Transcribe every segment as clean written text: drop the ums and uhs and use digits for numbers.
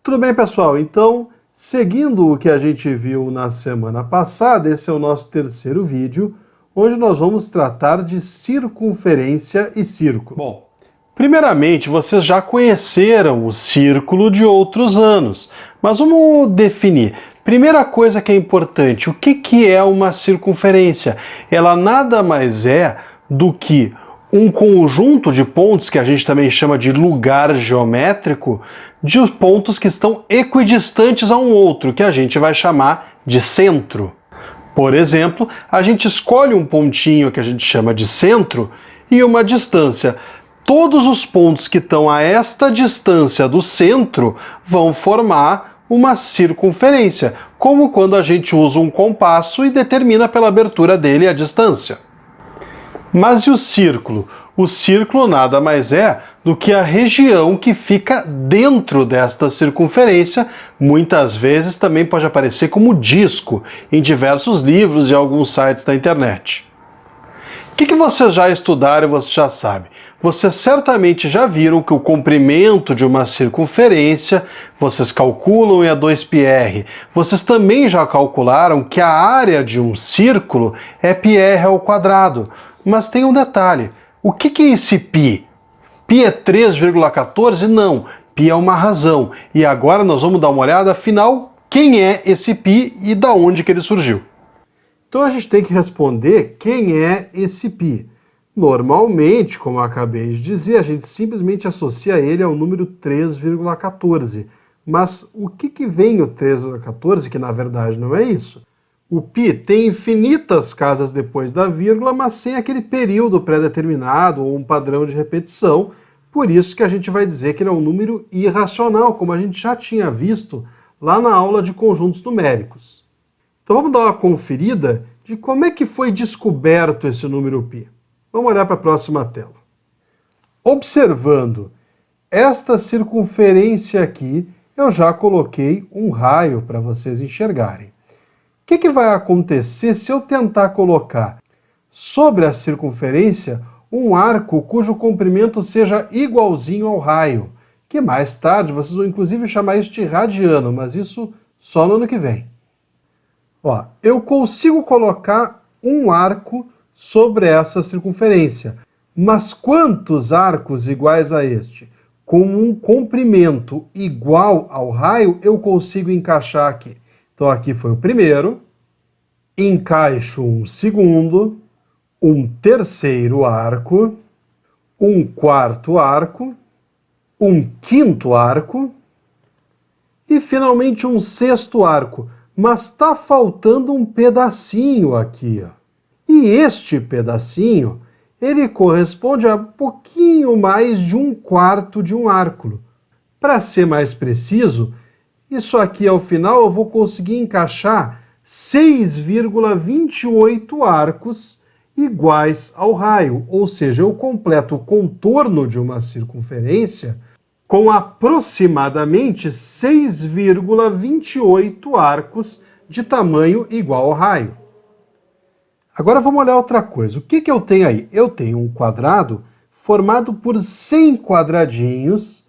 Tudo bem, pessoal? Então, seguindo o que a gente viu na semana passada, esse é o nosso terceiro vídeo, onde nós vamos tratar de circunferência e círculo. Bom, primeiramente, vocês já conheceram o círculo de outros anos, mas vamos definir. Primeira coisa que é importante, o que é uma circunferência? Ela nada mais é do que um conjunto de pontos, que a gente também chama de lugar geométrico, de pontos que estão equidistantes a um outro, que a gente vai chamar de centro. Por exemplo, a gente escolhe um pontinho que a gente chama de centro e uma distância. Todos os pontos que estão a esta distância do centro vão formar uma circunferência, como quando a gente usa um compasso e determina pela abertura dele a distância. Mas e o círculo? O círculo nada mais é do que a região que fica dentro desta circunferência, muitas vezes também pode aparecer como disco em diversos livros e alguns sites da internet. O que vocês já estudaram e vocês já sabem? Vocês certamente já viram que o comprimento de uma circunferência, vocês calculam em A2πr. Vocês também já calcularam que a área de um círculo é πr². Mas tem um detalhe, o que é esse π? Π é 3,14? Não, π é uma razão. E agora nós vamos dar uma olhada, afinal, quem é esse π e da onde que ele surgiu? Então a gente tem que responder quem é esse π. Normalmente, como eu acabei de dizer, a gente simplesmente associa ele ao número 3,14. Mas o que vem o 3,14, que na verdade não é isso? O π tem infinitas casas depois da vírgula, mas sem aquele período pré-determinado ou um padrão de repetição. Por isso que a gente vai dizer que ele é um número irracional, como a gente já tinha visto lá na aula de conjuntos numéricos. Então vamos dar uma conferida de como é que foi descoberto esse número π. Vamos olhar para a próxima tela. Observando esta circunferência aqui, eu já coloquei um raio para vocês enxergarem. O que vai acontecer se eu tentar colocar sobre a circunferência um arco cujo comprimento seja igualzinho ao raio? Que mais tarde vocês vão inclusive chamar isso de radiano, mas isso só no ano que vem. Ó, eu consigo colocar um arco sobre essa circunferência, mas quantos arcos iguais a este, com um comprimento igual ao raio, eu consigo encaixar aqui? Então aqui foi o primeiro, encaixo um segundo, um terceiro arco, um quarto arco, um quinto arco e finalmente um sexto arco. Mas está faltando um pedacinho aqui, ó. E este pedacinho, ele corresponde a pouquinho mais de um quarto de um arco. Para ser mais preciso, isso aqui ao final eu vou conseguir encaixar 6,28 arcos iguais ao raio, ou seja, eu completo o contorno de uma circunferência com aproximadamente 6,28 arcos de tamanho igual ao raio. Agora vamos olhar outra coisa. O que eu tenho aí? Eu tenho um quadrado formado por 100 quadradinhos.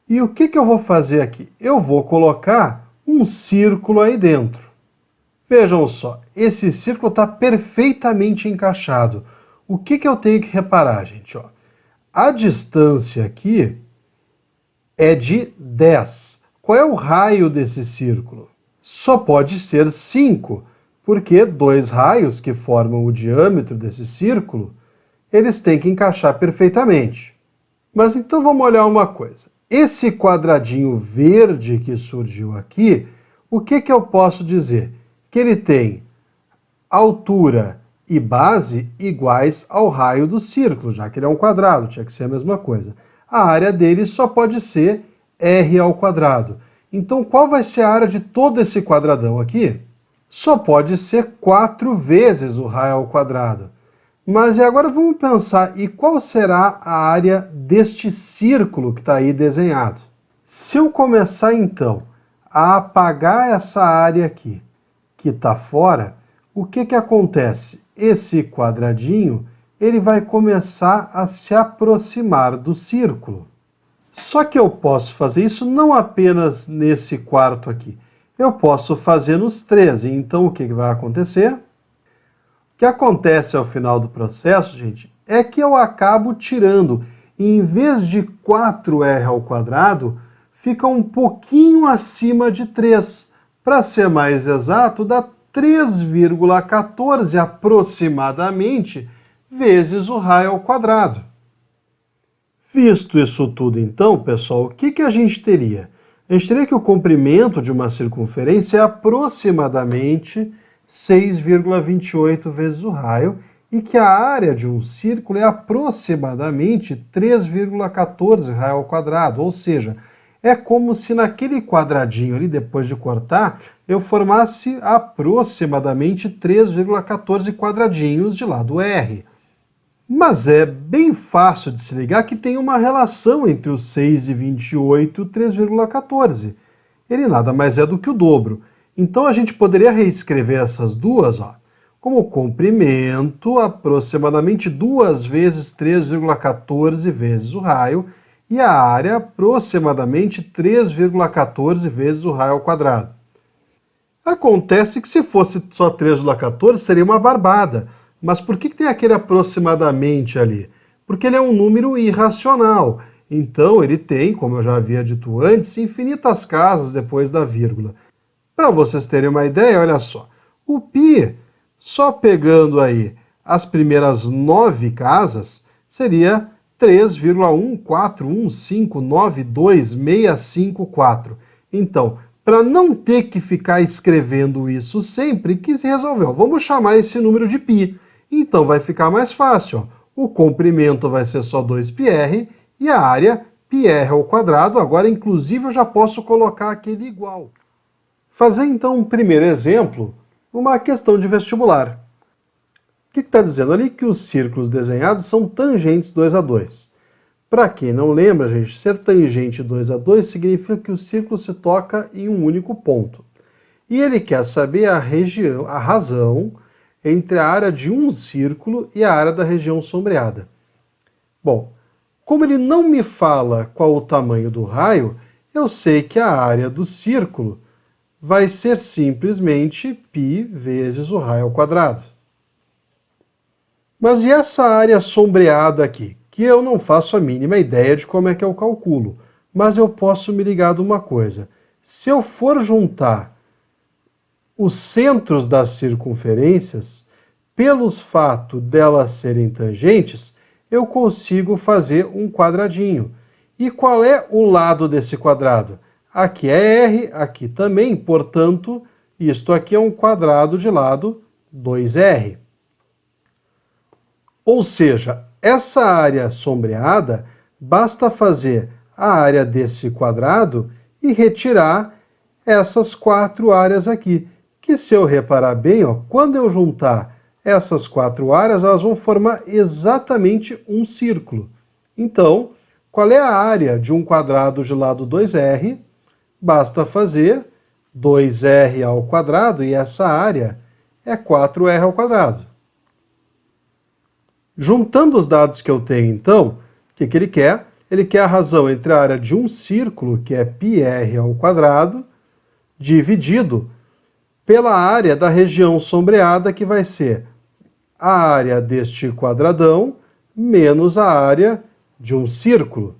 E o que eu vou fazer aqui? Eu vou colocar um círculo aí dentro. Vejam só, esse círculo está perfeitamente encaixado. O que eu tenho que reparar, gente? Ó, a distância aqui é de 10. Qual é o raio desse círculo? Só pode ser 5, porque dois raios que formam o diâmetro desse círculo, eles têm que encaixar perfeitamente. Mas então vamos olhar uma coisa. Esse quadradinho verde que surgiu aqui, o que eu posso dizer? Que ele tem altura e base iguais ao raio do círculo, já que ele é um quadrado, tinha que ser a mesma coisa. A área dele só pode ser r². Então qual vai ser a área de todo esse quadradão aqui? Só pode ser 4 vezes o raio². Mas e agora vamos pensar, e qual será a área deste círculo que está aí desenhado? Se eu começar então a apagar essa área aqui, que está fora, o que acontece? Esse quadradinho, ele vai começar a se aproximar do círculo. Só que eu posso fazer isso não apenas nesse quarto aqui. Eu posso fazer nos 13. Então, o que vai acontecer? O que acontece ao final do processo, gente, é que eu acabo tirando. E em vez de 4r², fica um pouquinho acima de 3. Para ser mais exato, dá 3,14 aproximadamente vezes o raio ao quadrado. Visto isso tudo, então, pessoal, o que a gente teria? A gente teria que o comprimento de uma circunferência é aproximadamente 6,28 vezes o raio e que a área de um círculo é aproximadamente 3,14 raio ao quadrado, ou seja, é como se naquele quadradinho ali, depois de cortar, eu formasse aproximadamente 3,14 quadradinhos de lado R. Mas é bem fácil de se ligar que tem uma relação entre o 6,28 e o 3,14. Ele nada mais é do que o dobro. Então a gente poderia reescrever essas duas, como comprimento, aproximadamente 2 vezes 3,14 vezes o raio, e a área, aproximadamente 3,14 vezes o raio ao quadrado. Acontece que se fosse só 3,14 seria uma barbada. Mas por que tem aquele aproximadamente ali? Porque ele é um número irracional. Então ele tem, como eu já havia dito antes, infinitas casas depois da vírgula. Para vocês terem uma ideia, olha só. O π, só pegando aí as primeiras 9 casas, seria 3,141592654. Então, para não ter que ficar escrevendo isso sempre, que se resolveu. Vamos chamar esse número de π. Então vai ficar mais fácil. O comprimento vai ser só 2πr e a área πr². Agora, inclusive, eu já posso colocar aquele igual. Fazer então um primeiro exemplo, uma questão de vestibular. O que está dizendo ali? Que os círculos desenhados são tangentes 2 a 2. Para quem não lembra, gente, ser tangente 2 a 2 significa que o círculo se toca em um único ponto. E ele quer saber a razão entre a área de um círculo e a área da região sombreada. Bom, como ele não me fala qual o tamanho do raio, eu sei que a área do círculo vai ser simplesmente π vezes o raio ao quadrado. Mas e essa área sombreada aqui? Que eu não faço a mínima ideia de como é que eu calculo, mas eu posso me ligar de uma coisa. Se eu for juntar os centros das circunferências, pelo fato delas serem tangentes, eu consigo fazer um quadradinho. E qual é o lado desse quadrado? Aqui é R, aqui também, portanto, isto aqui é um quadrado de lado 2R. Ou seja, essa área sombreada, basta fazer a área desse quadrado e retirar essas 4 áreas aqui, que se eu reparar bem, quando eu juntar essas 4 áreas, elas vão formar exatamente um círculo. Então, qual é a área de um quadrado de lado 2R? Basta fazer 2R² e essa área é 4R². Juntando os dados que eu tenho, então, o que ele quer? Ele quer a razão entre a área de um círculo, que é πr², dividido pela área da região sombreada, que vai ser a área deste quadradão menos a área de um círculo.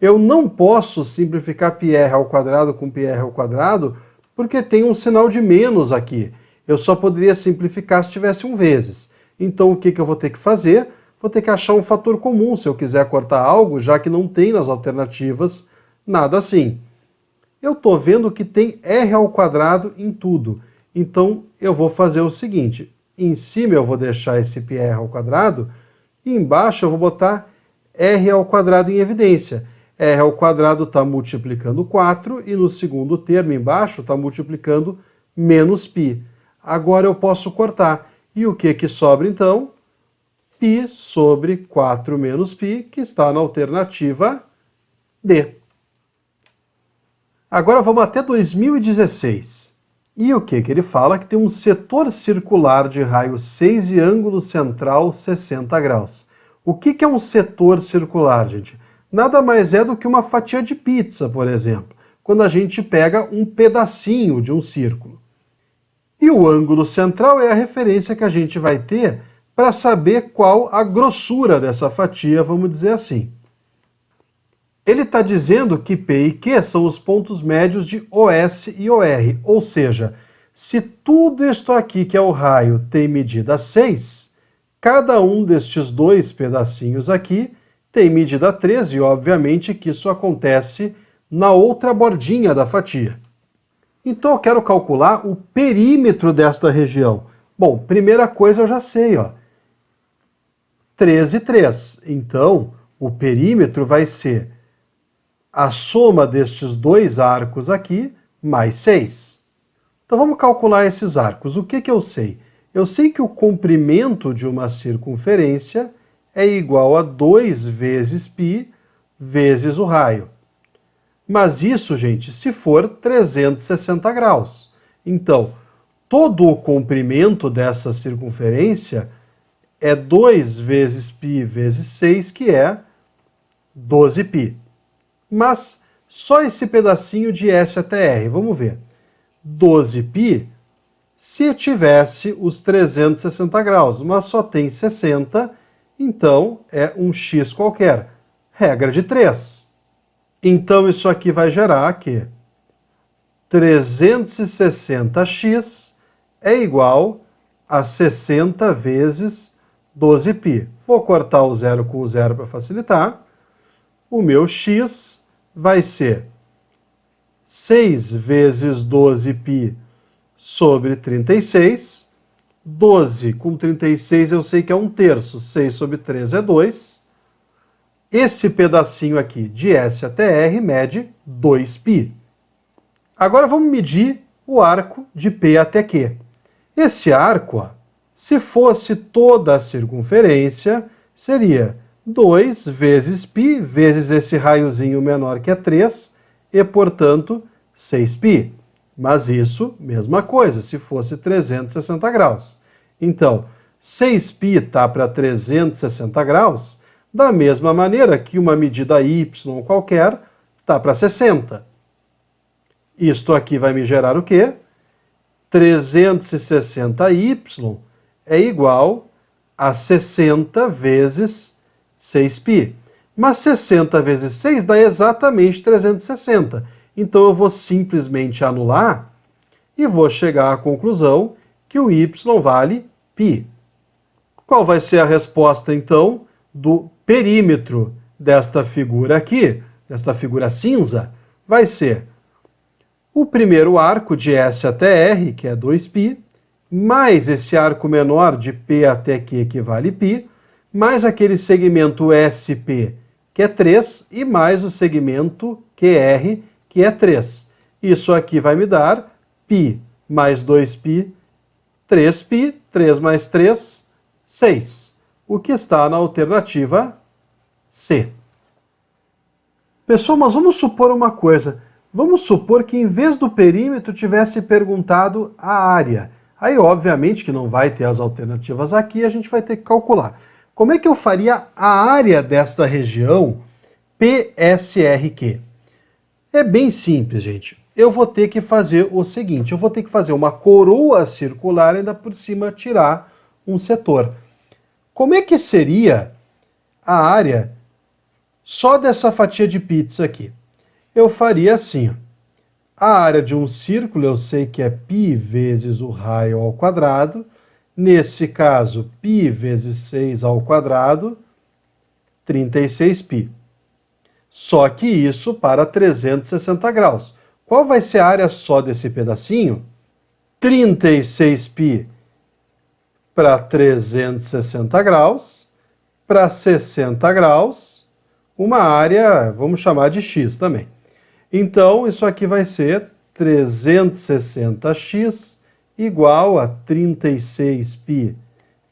Eu não posso simplificar πr² com πr², porque tem um sinal de menos aqui. Eu só poderia simplificar se tivesse um vezes. Então o que eu vou ter que fazer? Vou ter que achar um fator comum se eu quiser cortar algo, já que não tem nas alternativas nada assim. Eu estou vendo que tem r² em tudo. Então eu vou fazer o seguinte, em cima eu vou deixar esse πr² e embaixo eu vou botar r² em evidência. r² está multiplicando 4 e no segundo termo embaixo está multiplicando menos π. Agora eu posso cortar. E o que sobra então? π sobre 4 menos π, que está na alternativa D. Agora vamos até 2016. E o que ele fala? Que tem um setor circular de raio 6 e ângulo central 60 graus. O que é um setor circular, gente? nada mais é do que uma fatia de pizza, por exemplo, quando a gente pega um pedacinho de um círculo. E o ângulo central é a referência que a gente vai ter para saber qual a grossura dessa fatia, vamos dizer assim. Ele está dizendo que P e Q são os pontos médios de OS e OR, ou seja, se tudo isto aqui que é o raio tem medida 6, cada um destes dois pedacinhos aqui tem medida 13, e obviamente que isso acontece na outra bordinha da fatia. Então eu quero calcular o perímetro desta região. Bom, primeira coisa eu já sei, ó. 13 e 3. Então, o perímetro vai ser a soma destes dois arcos aqui, mais 6. Então vamos calcular esses arcos. O que eu sei? Eu sei que o comprimento de uma circunferência é igual a 2 vezes π vezes o raio. Mas isso, gente, se for 360 graus. Então, todo o comprimento dessa circunferência é 2 vezes π vezes 6, que é 12π. Mas só esse pedacinho de S até R, vamos ver. 12π se eu tivesse os 360 graus, mas só tem 60, então é um x qualquer. Regra de 3. Então isso aqui vai gerar que 360x é igual a 60 vezes 12π. Vou cortar o zero com o zero para facilitar. O meu x vai ser 6 vezes 12π sobre 36. 12 com 36 eu sei que é 1/3. 6 sobre 3 é 2. Esse pedacinho aqui de S até R mede 2π. Agora vamos medir o arco de P até Q. Esse arco, ó, se fosse toda a circunferência, seria 2 vezes π vezes esse raiozinho menor que é 3 e, portanto, 6π. Mas isso, mesma coisa, se fosse 360 graus. Então, 6π está para 360 graus, da mesma maneira que uma medida y qualquer está para 60. Isto aqui vai me gerar o quê? 360y é igual a 60 vezes 6π. Mas 60 vezes 6 dá exatamente 360. Então eu vou simplesmente anular e vou chegar à conclusão que o y vale π. Qual vai ser a resposta, então, do perímetro desta figura aqui, desta figura cinza? Vai ser o primeiro arco de S até R, que é 2π, mais esse arco menor de P até Q, que vale π, mais aquele segmento SP, que é 3, e mais o segmento QR, que é 3. Isso aqui vai me dar π mais 2π, 3π, 3 mais 3, 6. O que está na alternativa C. Pessoal, mas vamos supor uma coisa. Vamos supor que em vez do perímetro tivesse perguntado a área. Aí, obviamente, que não vai ter as alternativas aqui, a gente vai ter que calcular. Como é que eu faria a área desta região PSRQ? É bem simples, gente. Eu vou ter que fazer o seguinte, eu vou ter que fazer uma coroa circular e ainda por cima tirar um setor. Como é que seria a área só dessa fatia de pizza aqui? Eu faria assim, ó. A área de um círculo eu sei que é π vezes o raio ao quadrado. Nesse caso, π vezes 6 ao quadrado, 36π. Só que isso para 360 graus. Qual vai ser a área só desse pedacinho? 36π para 360 graus, para 60 graus, uma área, vamos chamar de x também. Então, isso aqui vai ser 360x igual a 36π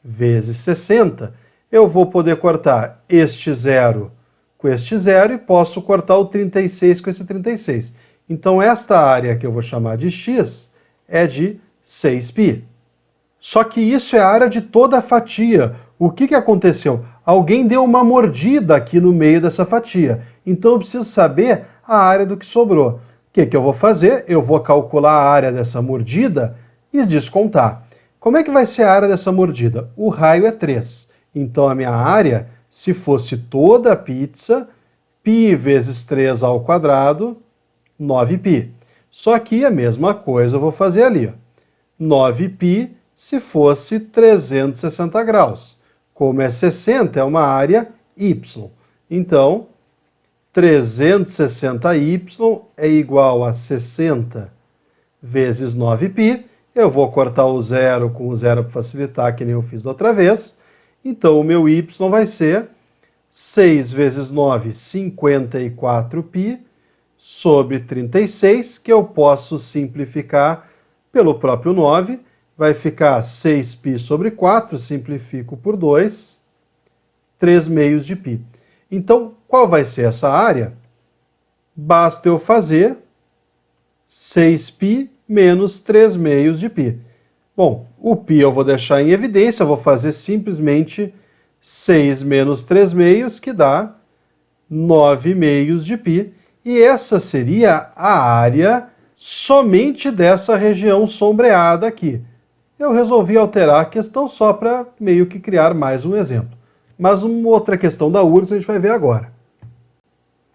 vezes 60. Eu vou poder cortar este zero com este zero e posso cortar o 36 com esse 36. Então, esta área que eu vou chamar de x é de 6π. Só que isso é a área de toda a fatia. O que aconteceu? Alguém deu uma mordida aqui no meio dessa fatia. Então eu preciso saber a área do que sobrou. O que eu vou fazer? Eu vou calcular a área dessa mordida e descontar. Como é que vai ser a área dessa mordida? O raio é 3. Então a minha área, se fosse toda a pizza, π vezes 3 ao quadrado, 9π. Só que a mesma coisa eu vou fazer ali. Ó. 9π se fosse 360 graus. Como é 60, é uma área y. Então, 360y é igual a 60 vezes 9π. Eu vou cortar o zero com o zero para facilitar, que nem eu fiz da outra vez. Então, o meu y vai ser 6 vezes 9, 54π, sobre 36, que eu posso simplificar pelo próprio 9. Vai ficar 6π sobre 4, simplifico por 2, 3 meios de π. Então, qual vai ser essa área? Basta eu fazer 6π menos 3 meios de π. Bom, o π eu vou deixar em evidência, eu vou fazer simplesmente 6 menos 3 meios, que dá 9 meios de π. E essa seria a área somente dessa região sombreada aqui. Eu resolvi alterar a questão só para meio que criar mais um exemplo. Mas uma outra questão da URGS a gente vai ver agora.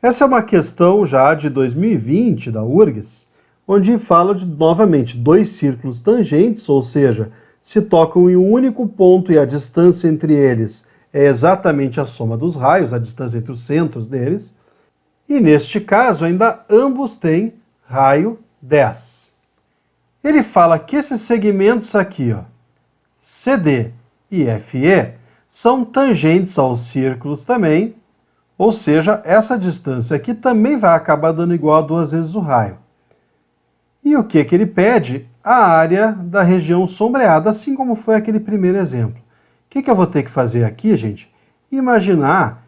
Essa é uma questão já de 2020 da URGS, onde fala de, novamente, dois círculos tangentes, ou seja, se tocam em um único ponto e a distância entre eles é exatamente a soma dos raios, a distância entre os centros deles. E neste caso, ainda ambos têm raio 10. Ele fala que esses segmentos aqui, ó, CD e FE, são tangentes aos círculos também, ou seja, essa distância aqui também vai acabar dando igual a 2 vezes o raio. E o que ele pede? A área da região sombreada, assim como foi aquele primeiro exemplo. O que eu vou ter que fazer aqui, gente? Imaginar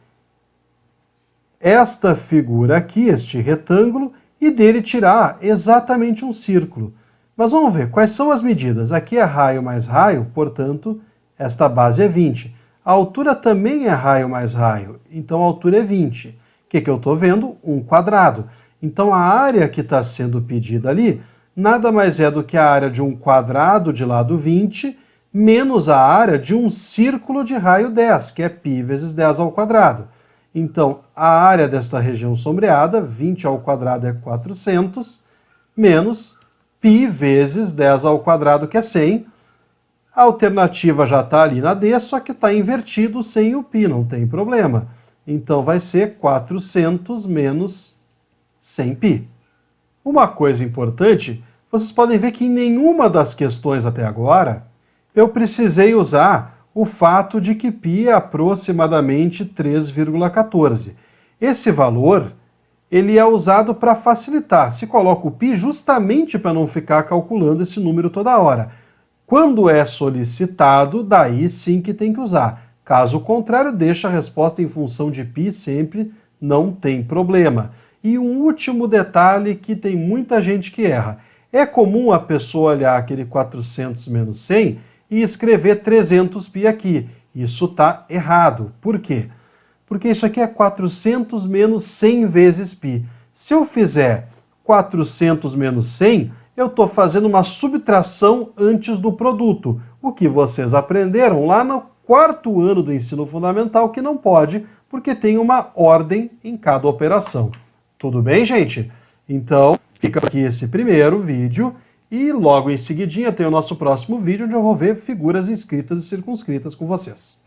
esta figura aqui, este retângulo, e dele tirar exatamente um círculo. Mas vamos ver, quais são as medidas? Aqui é raio mais raio, portanto, esta base é 20. A altura também é raio mais raio, então a altura é 20. O que eu estou vendo? Um quadrado. Então a área que está sendo pedida ali nada mais é do que a área de um quadrado de lado 20 menos a área de um círculo de raio 10, que é π vezes 10 ao quadrado. Então a área desta região sombreada, 20 ao quadrado é 400, menos π vezes 10 ao quadrado, que é 100. A alternativa já está ali na D, só que está invertido sem o π, não tem problema. Então vai ser 400 menos 100π. Uma coisa importante, vocês podem ver que em nenhuma das questões até agora eu precisei usar o fato de que π é aproximadamente 3,14. Esse valor ele é usado para facilitar. Se coloca o π justamente para não ficar calculando esse número toda hora. Quando é solicitado, daí sim que tem que usar. Caso contrário, deixa a resposta em função de π sempre, não tem problema. E um último detalhe que tem muita gente que erra. É comum a pessoa olhar aquele 400 menos 100 e escrever 300π aqui. Isso está errado. Por quê? Porque isso aqui é 400 menos 100 vezes π. Se eu fizer 400 menos 100, eu estou fazendo uma subtração antes do produto. O que vocês aprenderam lá no 4º ano do ensino fundamental, que não pode, porque tem uma ordem em cada operação. Tudo bem, gente? Então, fica aqui esse primeiro vídeo e logo em seguidinha tem o nosso próximo vídeo, onde eu vou ver figuras inscritas e circunscritas com vocês.